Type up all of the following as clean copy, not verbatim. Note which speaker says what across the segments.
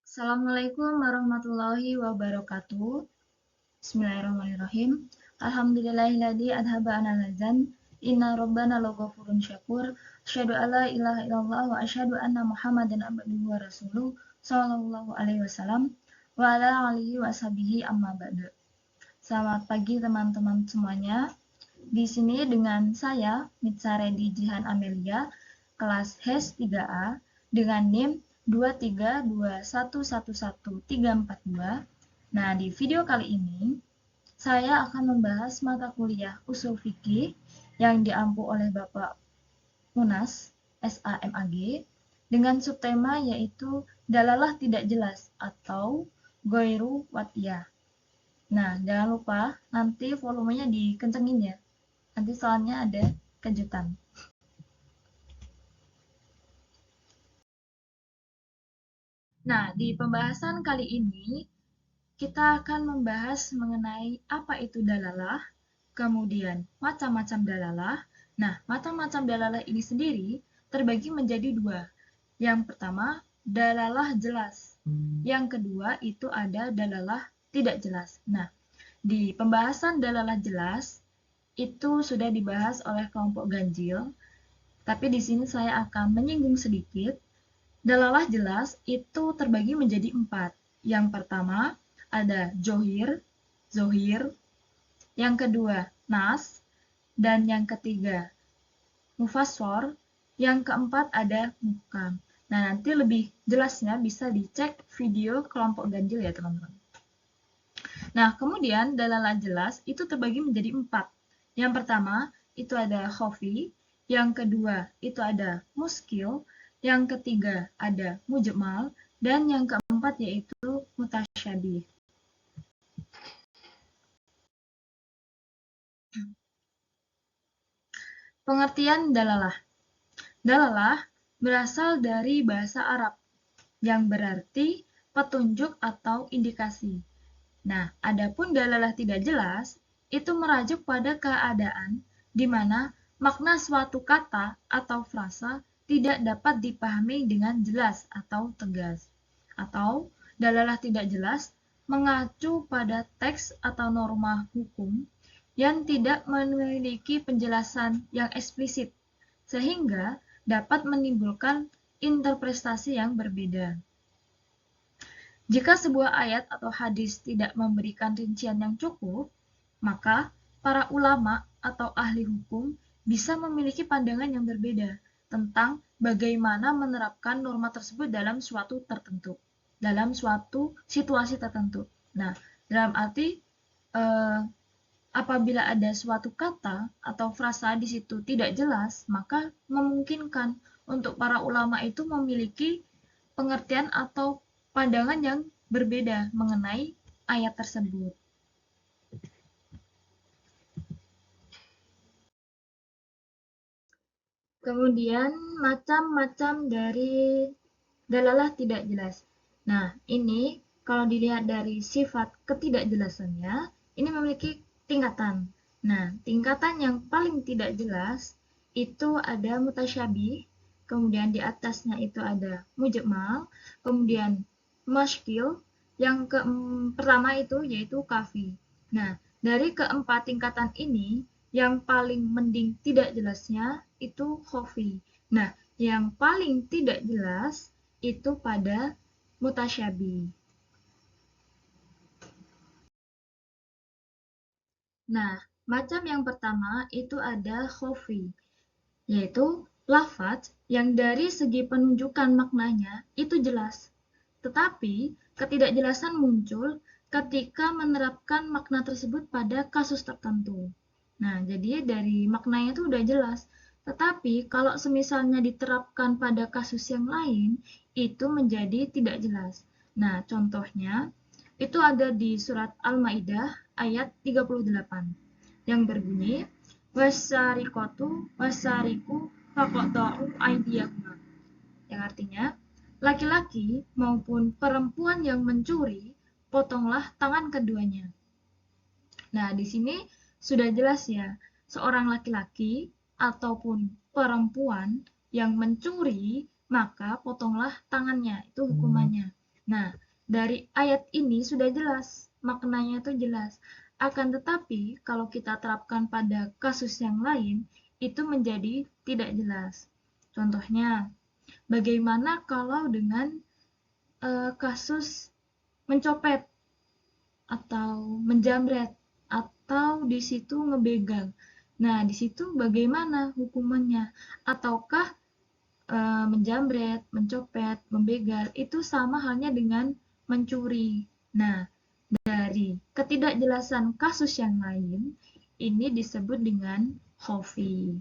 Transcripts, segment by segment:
Speaker 1: Assalamualaikum warahmatullahi wabarakatuh. Bismillahirrahmanirrahim. Alhamdulillahilladzi adhaba anal hazan. Inna rabbana laghafurun syakur. Asyhadu alla ilaha illallah wa asyhadu anna Muhammadan abduhu wa rasuluh sallallahu alaihi wasallam wa ala alihi wa sahbihi amma ba'du. Selamat pagi teman-teman semuanya. Di sini dengan saya Mitsaredi Jihan Amelia, kelas HES 3A dengan NIM 232111342. Nah, di video kali ini saya akan membahas mata kuliah Ushul Fikih yang diampu oleh Bapak Munas SAMAG dengan subtema yaitu dalalah tidak jelas atau Ghairu Watiyah. Nah, jangan lupa nanti volumenya dikencengin ya. Nanti soalnya ada kejutan. Nah, di pembahasan kali ini kita akan membahas mengenai apa itu dalalah, kemudian macam-macam dalalah. Nah, macam-macam dalalah ini sendiri terbagi menjadi dua. Yang pertama, dalalah jelas. Yang kedua itu ada dalalah tidak jelas. Nah, di pembahasan dalalah jelas itu sudah dibahas oleh kelompok ganjil, tapi di sini saya akan menyinggung sedikit. Dalalah jelas itu terbagi menjadi 4. Yang pertama ada zohir, yang kedua nas, dan yang ketiga mufassor, yang keempat ada muhkam. Nah, nanti lebih jelasnya bisa dicek video kelompok ganjil ya teman-teman. Nah, kemudian dalalah jelas itu terbagi menjadi 4. Yang pertama itu ada khafi, yang kedua itu ada muskil, yang ketiga ada mujmal, dan yang keempat yaitu mutasyabih. Pengertian dalalah. Dalalah berasal dari bahasa Arab yang berarti petunjuk atau indikasi. Nah, adapun dalalah tidak jelas itu merujuk pada keadaan di mana makna suatu kata atau frasa tidak dapat dipahami dengan jelas atau tegas. Atau dalalah tidak jelas mengacu pada teks atau norma hukum yang tidak memiliki penjelasan yang eksplisit, sehingga dapat menimbulkan interpretasi yang berbeda. Jika sebuah ayat atau hadis tidak memberikan rincian yang cukup, maka para ulama atau ahli hukum bisa memiliki pandangan yang berbeda tentang bagaimana menerapkan norma tersebut dalam suatu situasi tertentu. Nah, dalam arti apabila ada suatu kata atau frasa di situ tidak jelas, maka memungkinkan untuk para ulama itu memiliki pengertian atau pandangan yang berbeda mengenai ayat tersebut. Kemudian macam-macam dari dalalah tidak jelas. Nah, ini kalau dilihat dari sifat ketidakjelasannya, ini memiliki tingkatan. Nah, tingkatan yang paling tidak jelas itu ada mutasyabih, kemudian di atasnya itu ada mujmal, kemudian muskil, yang pertama itu yaitu kafi. Nah, dari keempat tingkatan ini, yang paling mending tidak jelasnya itu khafi. Nah, yang paling tidak jelas itu pada mutasyabih. Nah, macam yang pertama itu ada khafi, yaitu lafaz yang dari segi penunjukan maknanya itu jelas, tetapi ketidakjelasan muncul ketika menerapkan makna tersebut pada kasus tertentu. Nah, jadi dari maknanya itu udah jelas, tetapi kalau semisalnya diterapkan pada kasus yang lain, itu menjadi tidak jelas. Nah, contohnya itu ada di surat Al-Maidah ayat 38 yang berbunyi wasariqatu wasariqu faqta'u aydiyahuma, yang artinya laki-laki maupun perempuan yang mencuri, potonglah tangan keduanya. Nah, di sini sudah jelas ya, seorang laki-laki ataupun perempuan yang mencuri, maka potonglah tangannya, itu hukumannya. Nah, dari ayat ini sudah jelas, maknanya itu jelas. Akan tetapi, kalau kita terapkan pada kasus yang lain, itu menjadi tidak jelas. Contohnya, bagaimana kalau dengan kasus mencopet atau menjamret atau di situ ngebegal. Nah, di situ bagaimana hukumannya? Ataukah menjamret, mencopet, membegal itu sama halnya dengan mencuri. Nah, dari ketidakjelasan kasus yang lain, ini disebut dengan khafi.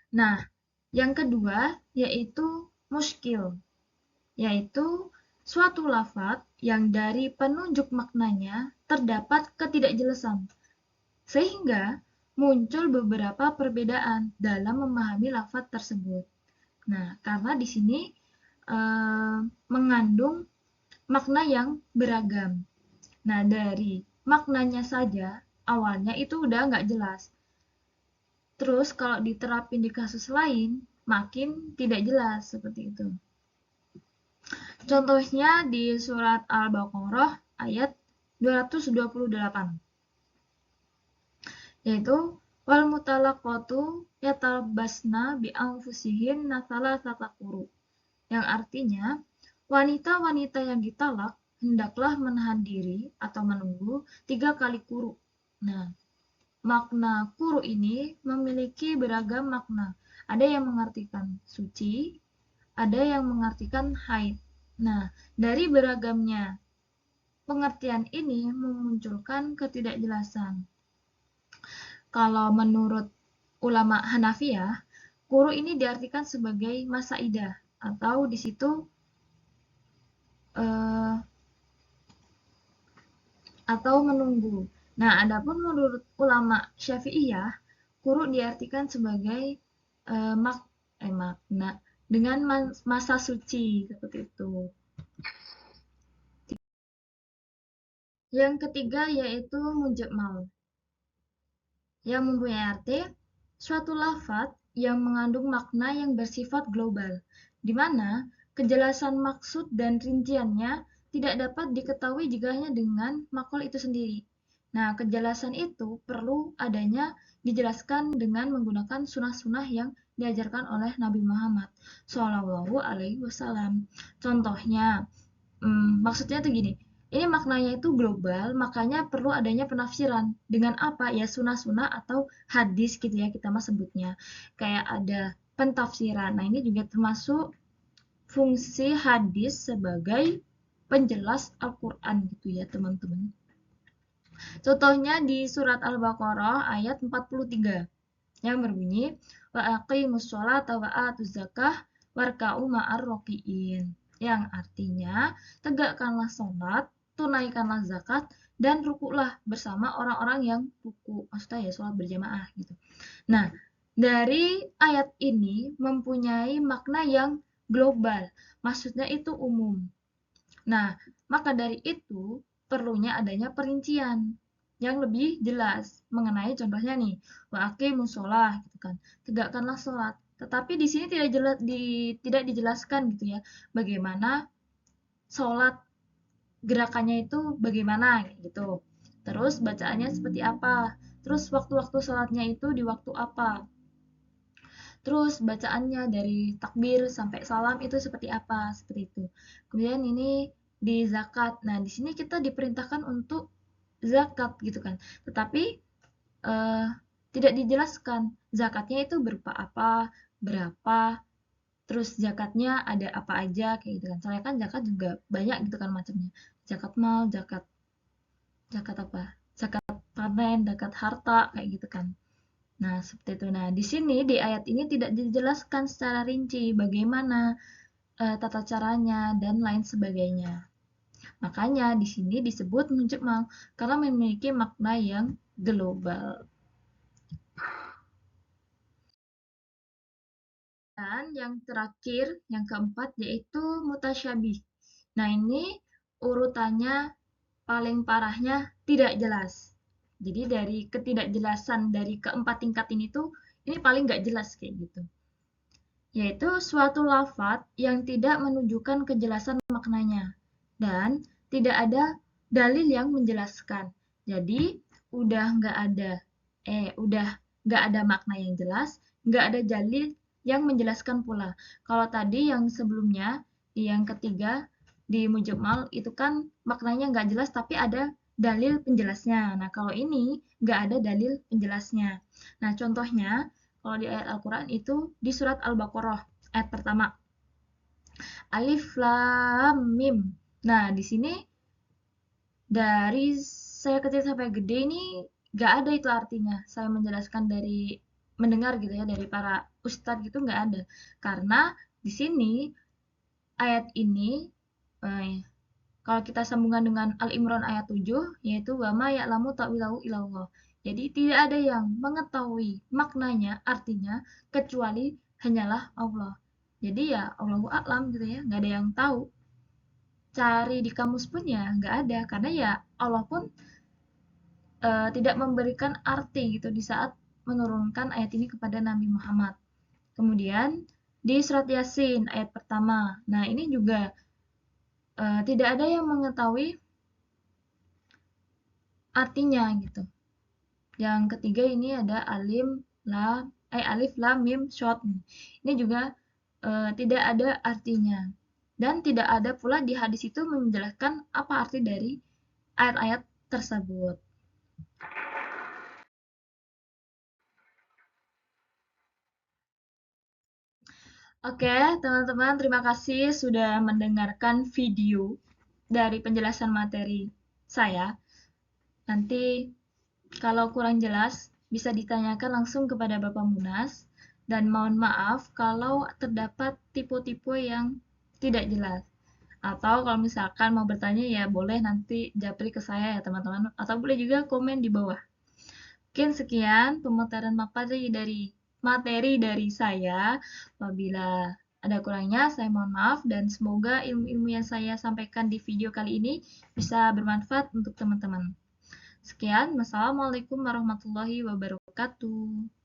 Speaker 1: Nah, yang kedua yaitu muskil, yaitu suatu lafadz yang dari penunjuk maknanya terdapat ketidakjelasan, sehingga muncul beberapa perbedaan dalam memahami lafadz tersebut. Nah, karena di sini mengandung makna yang beragam. Nah, dari maknanya saja awalnya itu udah nggak jelas. Terus kalau diterapin di kasus lain, makin tidak jelas seperti itu. Contohnya di surat Al-Baqarah ayat 228. Yaitu wal mutalaqatu yatalbasna bi anfusihinna thalathata quru. Yang artinya wanita-wanita yang ditalak hendaklah menahan diri atau menunggu 3 kali quru. Nah, makna quru ini memiliki beragam makna. Ada yang mengartikan suci, ada yang mengartikan haid. Nah, dari beragamnya pengertian ini memunculkan ketidakjelasan. Kalau menurut ulama Hanafiyah, quru ini diartikan sebagai masa idah atau di situ atau menunggu. Nah, adapun menurut ulama Syafi'iyah, quru diartikan sebagai makna dengan masa suci seperti itu. Yang ketiga yaitu mujmal, yang mempunyai arti suatu lafadz yang mengandung makna yang bersifat global, di mana kejelasan maksud dan rinciannya tidak dapat diketahui jika hanya dengan makul itu sendiri. Nah, kejelasan itu perlu adanya dijelaskan dengan menggunakan sunnah-sunnah yang diajarkan oleh Nabi Muhammad Shallallahu Alaihi Wasallam. Contohnya, maksudnya tuh gini, ini maknanya itu global, makanya perlu adanya penafsiran. Dengan apa? Ya sunnah-sunnah atau hadis gitu ya kita mah sebutnya. Kayak ada pentafsiran. Nah, ini juga termasuk fungsi hadis sebagai penjelas Al-Quran gitu ya teman-teman. Contohnya di surat Al-Baqarah ayat 43 yang berbunyi wa aqimus sholata wa atuz zakah warka'u ma'ar roki'in, yang artinya tegakkanlah sholat, tunaikanlah zakat, dan rukuklah bersama orang-orang yang ruku. Maksudnya ya sholat berjamaah gitu. Nah, dari ayat ini mempunyai makna yang global, maksudnya itu umum. Nah, maka dari itu perlunya adanya perincian yang lebih jelas mengenai contohnya nih, wa aqimus shalah gitu kan. Tegakkanlah sholat. Tetapi di sini tidak dijelaskan gitu ya, bagaimana sholat gerakannya itu bagaimana gitu. Terus bacaannya seperti apa? Terus waktu-waktu sholatnya itu di waktu apa? Terus bacaannya dari takbir sampai salam itu seperti apa? Seperti itu. Kemudian ini di zakat. Nah, di sini kita diperintahkan untuk zakat gitu kan. Tetapi eh, tidak dijelaskan zakatnya itu berupa apa, berapa, terus zakatnya ada apa aja kayak gitu kan. Soalnya kan zakat juga banyak gitu kan macamnya. Zakat mal, zakat zakat apa? Zakat panen, zakat harta kayak gitu kan. Nah, seperti itu. Nah, di sini di ayat ini tidak dijelaskan secara rinci bagaimana tata caranya dan lain sebagainya. Makanya di sini disebut mujmal karena memiliki makna yang global. Dan yang terakhir, yang keempat yaitu mutasyabih. Nah, ini urutannya paling parahnya tidak jelas. Jadi dari ketidakjelasan dari keempat tingkat ini tuh ini paling nggak jelas kayak gitu. yaitu suatu lafaz yang tidak menunjukkan kejelasan maknanya dan tidak ada dalil yang menjelaskan. Jadi udah nggak ada makna yang jelas, nggak ada dalil yang menjelaskan pula. Kalau tadi yang sebelumnya, yang ketiga di mujmal itu kan maknanya nggak jelas tapi ada dalil penjelasnya. Nah, kalau ini nggak ada dalil penjelasnya. Nah, contohnya kalau di ayat Al-Quran itu di surat Al-Baqarah ayat pertama. Alif Lam Mim. Nah, di sini dari saya kecil sampai gede ini nggak ada itu artinya. Saya menjelaskan dari mendengar gitu ya dari para ustadz gitu nggak ada. Karena di sini ayat ini kalau kita sambungkan dengan Al-Imran ayat 7 yaitu wa ma ya'lamu ta'wilahu illallah. Jadi tidak ada yang mengetahui maknanya, artinya kecuali hanyalah Allah. Jadi ya Allahu a'lam gitu ya, nggak ada yang tahu. Cari di kamus pun ya nggak ada karena ya Allah pun tidak memberikan arti gitu di saat menurunkan ayat ini kepada Nabi Muhammad. Kemudian di surat Yasin ayat pertama. Nah, ini juga tidak ada yang mengetahui artinya gitu. Yang ketiga ini ada alif lam mim shot. Ini juga tidak ada artinya. Dan tidak ada pula di hadis itu menjelaskan apa arti dari ayat-ayat tersebut. Oke, teman-teman, terima kasih sudah mendengarkan video dari penjelasan materi saya. Nanti kalau kurang jelas, bisa ditanyakan langsung kepada Bapak Munas. Dan mohon maaf kalau terdapat tipe-tipe yang tidak jelas. Atau kalau misalkan mau bertanya ya boleh nanti japri ke saya ya teman-teman. Atau boleh juga komen di bawah. Mungkin sekian pemutaran materi dari saya. Apabila ada kurangnya, saya mohon maaf dan semoga ilmu-ilmu yang saya sampaikan di video kali ini bisa bermanfaat untuk teman-teman. Sekian, wassalamualaikum warahmatullahi wabarakatuh.